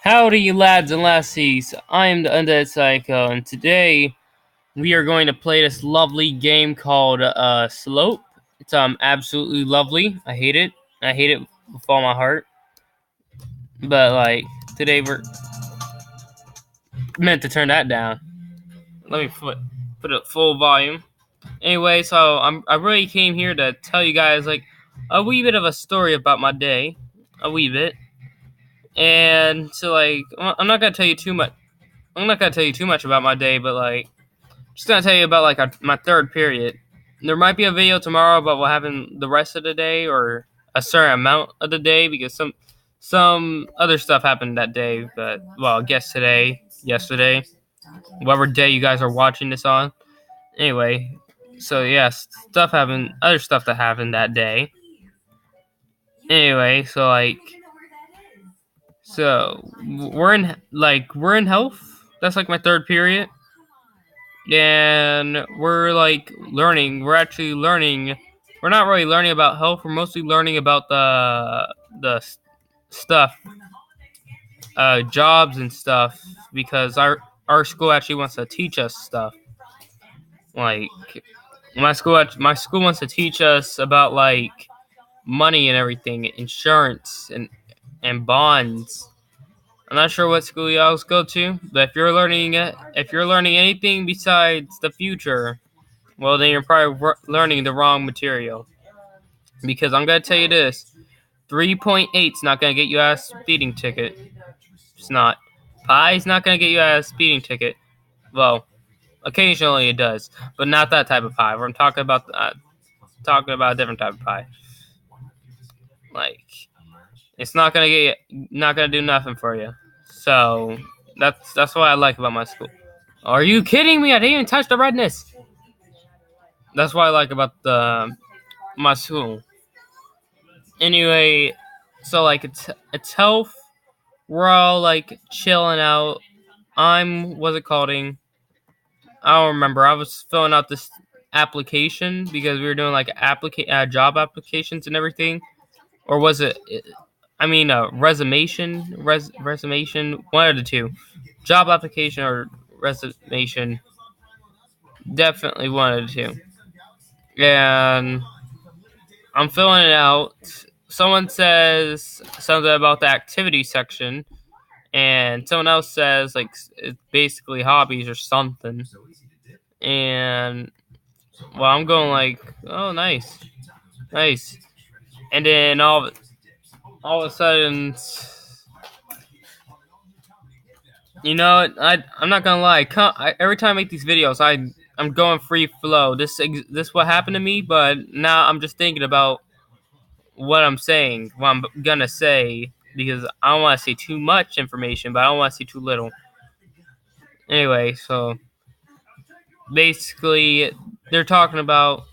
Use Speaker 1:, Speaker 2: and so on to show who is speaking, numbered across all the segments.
Speaker 1: Howdy, you lads and lassies. I am the Undead Psycho, and today we are going to play this lovely game called Slope. It's absolutely lovely. I hate it. I hate it with all my heart. But like today we're meant to turn that down. Let me put it full volume. Anyway, so I really came here to tell you guys like a wee bit of a story about my day, a wee bit. And so like I'm not gonna tell you too much. I'm not gonna tell you too much about my day, but like just gonna tell you about like my third period. There might be a video tomorrow about what happened the rest of the day or a certain amount of the day because some other stuff happened that day. But well, I guess yesterday, whatever day you guys are watching this on. Anyway, so yeah, other stuff that happened that day. Anyway, so we're in health. That's like my third period. And we're like learning. We're actually learning. We're not really learning about health. We're mostly learning about the stuff, jobs and stuff, because our school actually wants to teach us stuff. Like my school wants to teach us about like money and everything, insurance and bonds. I'm not sure what school y'all go to, but if you're learning anything besides the future, well, then you're probably learning the wrong material. Because I'm going to tell you this, 3.8 is not going to get you a speeding ticket. It's not. Pi is not going to get you a speeding ticket. Well, occasionally it does, but not that type of pi. I'm talking about a different type of pi. Like, it's not going to do nothing for you. So, that's what I like about my school. Are you kidding me? I didn't even touch the redness. That's what I like about my school. Anyway, so like it's health. We're all like chilling out. What's it called? I don't remember. I was filling out this application because we were doing like job applications and everything. Or was it? I mean, resumation, one of the two. Job application or resumation. Definitely one of the two. And I'm filling it out. Someone says something about the activity section, and someone else says like it's basically hobbies or something. And well, I'm going like, oh, nice, and then all of a sudden, I'm not gonna lie. Every time I make these videos, I'm going free flow. This what happened to me, but now I'm just thinking about what I'm gonna say, because I don't want to say too much information, but I don't want to say too little. Anyway, so basically, they're talking about,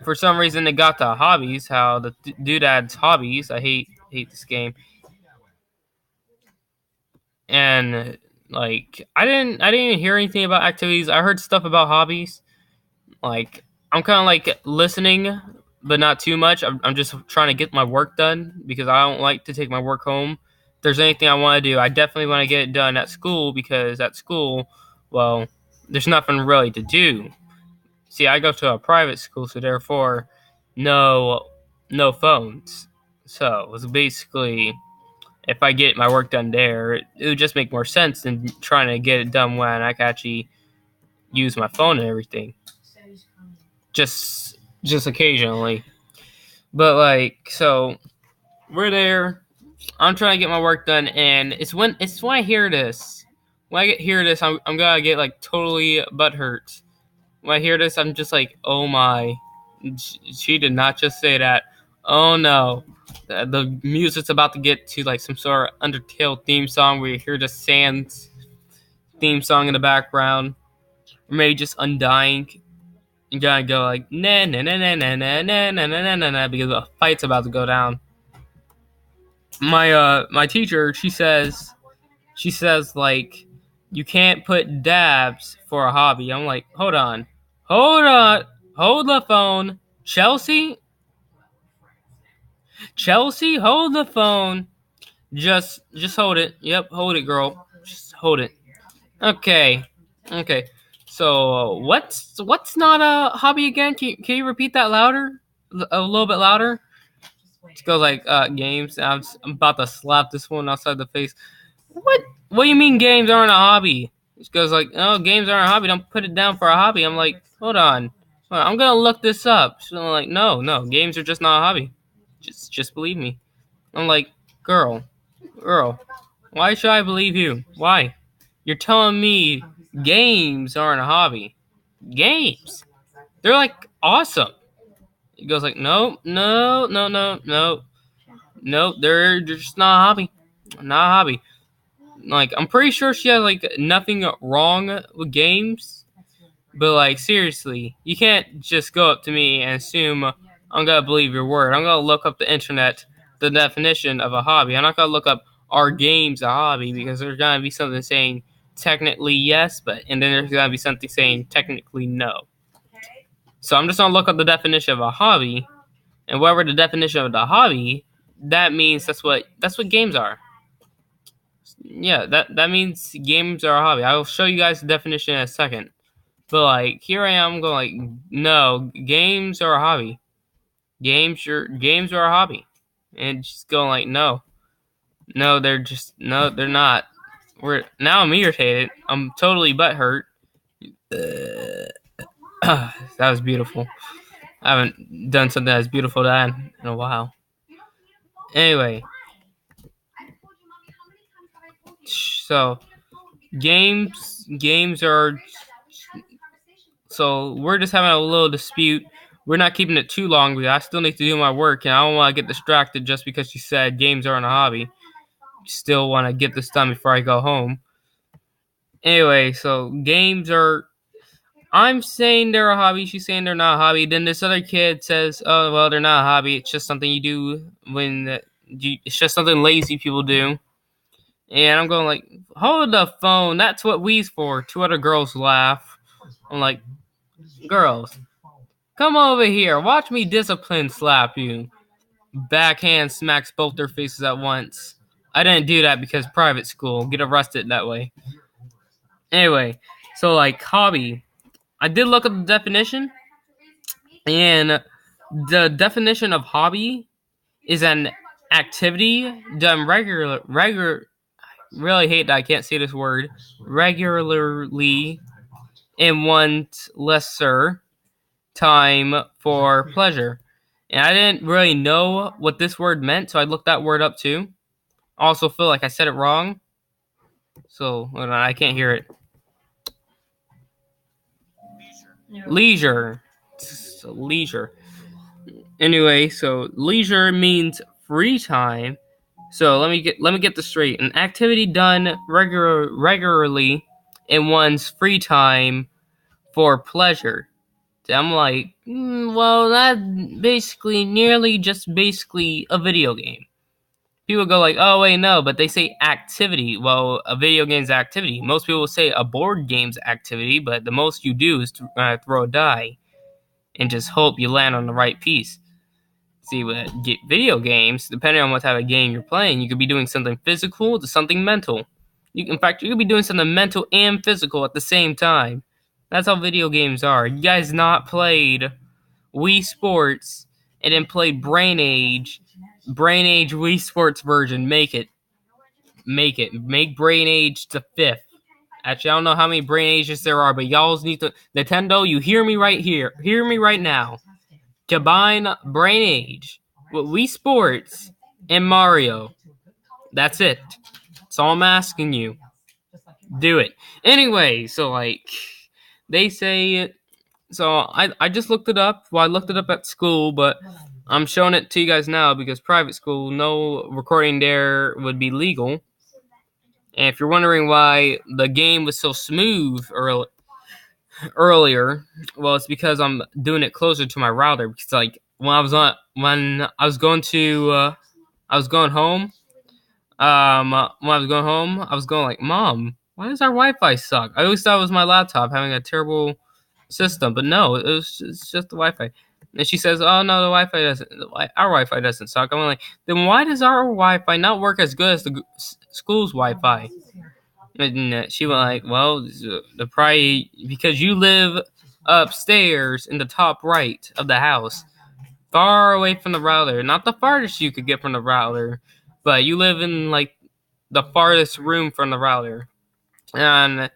Speaker 1: for some reason, they got the hobbies, how the doodads hobbies. I hate this game. And like, I didn't even hear anything about activities. I heard stuff about hobbies. Like, I'm kind of like listening, but not too much. I'm just trying to get my work done because I don't like to take my work home. If there's anything I want to do, I definitely want to get it done at school, because at school, well, there's nothing really to do. See, I go to a private school, so therefore, no phones. So it's basically, if I get my work done there, it would just make more sense than trying to get it done when I can actually use my phone and everything. Just occasionally. But like, so we're there. I'm trying to get my work done, and it's when I hear this. When I hear this, I'm gonna get like totally butthurt. When I hear this, I'm just like, oh my, she did not just say that. Oh no, the music's about to get to like some sort of Undertale theme song where you hear the Sans theme song in the background, or maybe just Undying. You gotta go like na na na na na na na na na na na, because a fight's about to go down. My teacher, she says like, you can't put dabs for a hobby. I'm like, hold the phone, Chelsea, hold the phone. Just hold it. Yep, hold it, girl. Just hold it. Okay. Okay. So what's not a hobby again? Can you repeat that louder? A little bit louder? It goes like games. I'm about to slap this one outside the face. What do you mean games aren't a hobby? It goes like, oh, games aren't a hobby. Don't put it down for a hobby. I'm like, hold on. I'm gonna look this up. She's like, no, games are just not a hobby. Just believe me. I'm like, girl, why should I believe you? Why? You're telling me games aren't a hobby. Games. They're like awesome. He goes like, no, they're just not a hobby. Not a hobby. Like, I'm pretty sure she has like nothing wrong with games. But like, seriously, you can't just go up to me and assume I'm gonna believe your word. I'm gonna look up the internet, the definition of a hobby. I'm not gonna look up are games a hobby, because there's gonna be something saying technically yes, and then there's gonna be something saying technically no. So I'm just gonna look up the definition of a hobby, and whatever the definition of the hobby, that means that's what games are. Yeah, that means games are a hobby. I will show you guys the definition in a second. But like, here I am going like, no, games are a hobby. Games are a hobby, and just going like, no, they're not. Now I'm irritated. I'm totally butthurt. That was beautiful. I haven't done something as beautiful as that in a while. Anyway, so games are. So we're just having a little dispute. We're not keeping it too long because I still need to do my work, and I don't want to get distracted just because she said games aren't a hobby. Still want to get this done before I go home. Anyway, so games are. I'm saying they're a hobby. She's saying they're not a hobby. Then this other kid says, "Oh, well, they're not a hobby. It's just something you do it's just something lazy people do." And I'm going like, "Hold the phone. That's what we's for." Two other girls laugh. I'm like, "Girls, come over here. Watch me discipline slap you." Backhand smacks both their faces at once. I didn't do that because private school. Get arrested that way. Anyway, so like hobby. I did look at the definition, and the definition of hobby is an activity done really hate that I can't say this word, regularly in one's lesser time for pleasure. And I didn't really know what this word meant, so I looked that word up too. I also feel like I said it wrong. So, hold on, I can't hear it. Leisure. So, leisure. Anyway, so leisure means free time. So let me get this straight. An activity done regularly in one's free time for pleasure. I'm like, well, that's basically a video game. People go like, oh wait, no, but they say activity. Well, a video game's activity. Most people say a board game's activity, but the most you do is to throw a die and just hope you land on the right piece. See, with video games, depending on what type of game you're playing, you could be doing something physical to something mental. In fact, you could be doing something mental and physical at the same time. That's how video games are. You guys not played Wii Sports and then played Brain Age Wii Sports version. Make it. Make Brain Age the 5th. Actually, I don't know how many Brain Ages there are, but y'all need to... Nintendo, you hear me right here. Hear me right now. Combine Brain Age with Wii Sports and Mario. That's it. That's all I'm asking you. Do it. Anyway, so like they say, so I just looked it up. Well, I looked it up at school, but I'm showing it to you guys now because private school, no recording there would be legal. And if you're wondering why the game was so smooth earlier, well, it's because I'm doing it closer to my router. Because like when I was going home, I was going like, Mom, why does our Wi-Fi suck? I always thought it was my laptop having a terrible system, but no, it's just the Wi-Fi. And she says, "Oh no, the Wi-Fi doesn't. Our Wi-Fi doesn't suck." I'm like, "Then why does our Wi-Fi not work as good as the school's Wi-Fi?" And she went like, "Well, the probably because you live upstairs in the top right of the house, far away from the router. Not the farthest you could get from the router, but you live in like the farthest room from the router." And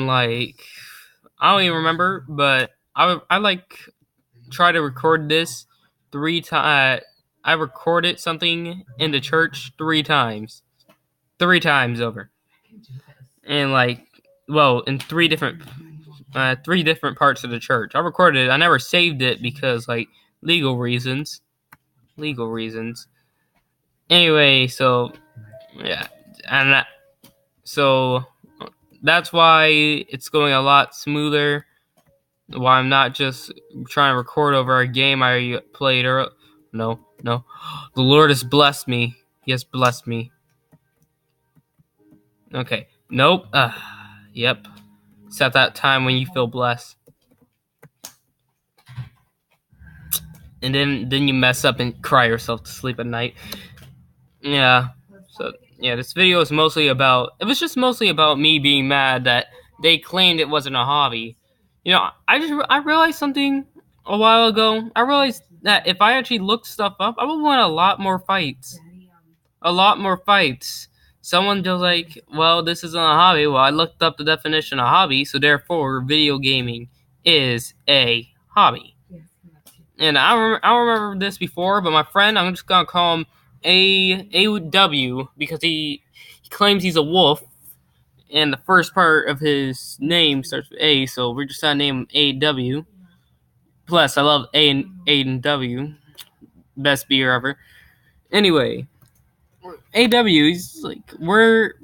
Speaker 1: like I don't even remember, but I like try to record this 3 times. I recorded something in the church 3 times, 3 times over, and like, well, in 3 different parts of the church. I recorded it. I never saved it because like legal reasons. Legal reasons. Anyway, so yeah, and so that's why it's going a lot smoother. Why I'm not just trying to record over a game I played earlier. No. The Lord has blessed me. He has blessed me. Okay. Nope. Yep. It's at that time when you feel blessed. And then you mess up and cry yourself to sleep at night. Yeah. So, yeah, this video is mostly about... It was just mostly about me being mad that they claimed it wasn't a hobby. You know, I realized something a while ago. I realized that if I actually looked stuff up, I would win a lot more fights. A lot more fights. Someone just like, well, this isn't a hobby. Well, I looked up the definition of hobby, so therefore, video gaming is a hobby. And I remember this before, but my friend, I'm just gonna call him AW because he claims he's a wolf, and the first part of his name starts with A, so we're just gonna name him AW. Plus, I love A and W, best beer ever. Anyway, AW, he's like we're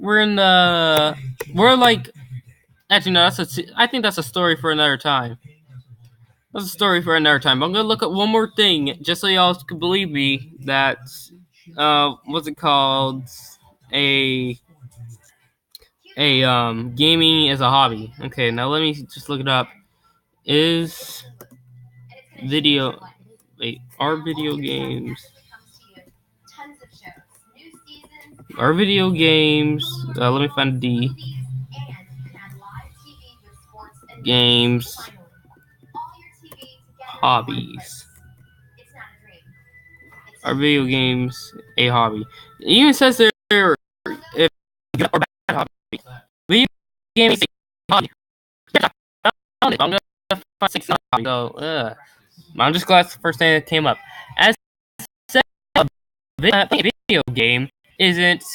Speaker 1: like actually no, I think that's a story for another time. That's a story for another time. I'm gonna look at one more thing just so y'all can believe me that what's it called? A gaming is a hobby. Okay, now let me just look it up. Is video are video games let me find D games hobbies. Are video games a hobby? It even says there if or bad hobby. Video games a hobby. I'm gonna find 6 hobby. So I'm just glad it's the first thing that came up. As said, a video game isn't.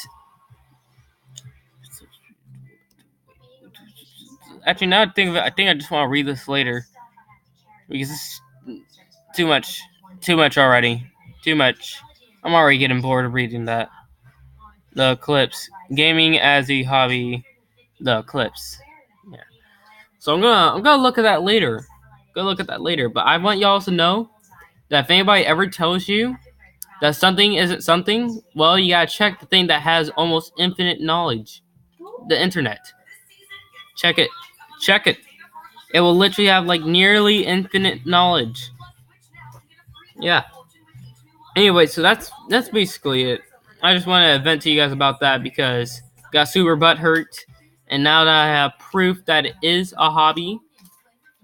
Speaker 1: Actually, now I think of it, I think I just want to read this later because it's too much already. Too much. I'm already getting bored of reading that. The clips. Gaming as a hobby. The clips. Yeah. So I'm gonna look at that later. But I want y'all to know that if anybody ever tells you that something isn't something, well, you gotta check the thing that has almost infinite knowledge. The internet. Check it. It will literally have like nearly infinite knowledge. Yeah. Anyway, so that's basically it. I just want to vent to you guys about that because I got super butthurt, and now that I have proof that it is a hobby,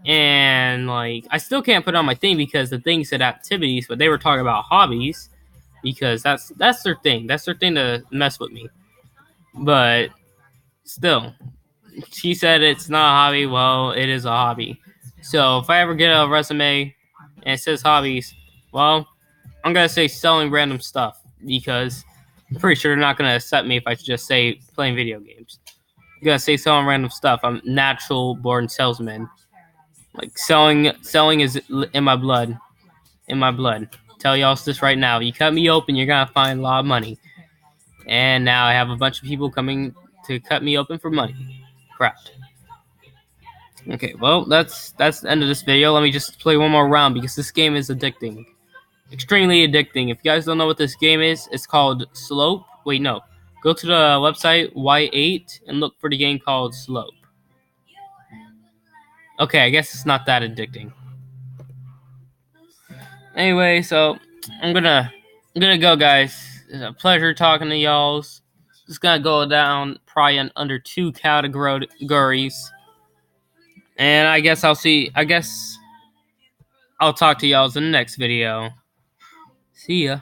Speaker 1: and like I still can't put it on my thing because the thing said activities, but they were talking about hobbies because that's their thing. That's their thing to mess with me. But still, she said it's not a hobby. Well, it is a hobby. So if I ever get a resume and it says hobbies, well, I'm gonna say selling random stuff because I'm pretty sure they're not gonna accept me if I just say playing video games. I'm gonna say selling random stuff. I'm a natural born salesman. Like selling is in my blood. Tell y'all this right now. You cut me open, you're gonna find a lot of money. And now I have a bunch of people coming to cut me open for money. Crap. Okay, well that's the end of this video. Let me just play one more round because this game is addicting. Extremely addicting. If you guys don't know what this game is, it's called Slope. Wait, no. Go to the website Y8 and look for the game called Slope. Okay, I guess it's not that addicting. Anyway, so I'm gonna go, guys. It's a pleasure talking to y'all. Just gonna go down probably in under 2 categories, and I guess I'll talk to y'all in the next video. See ya.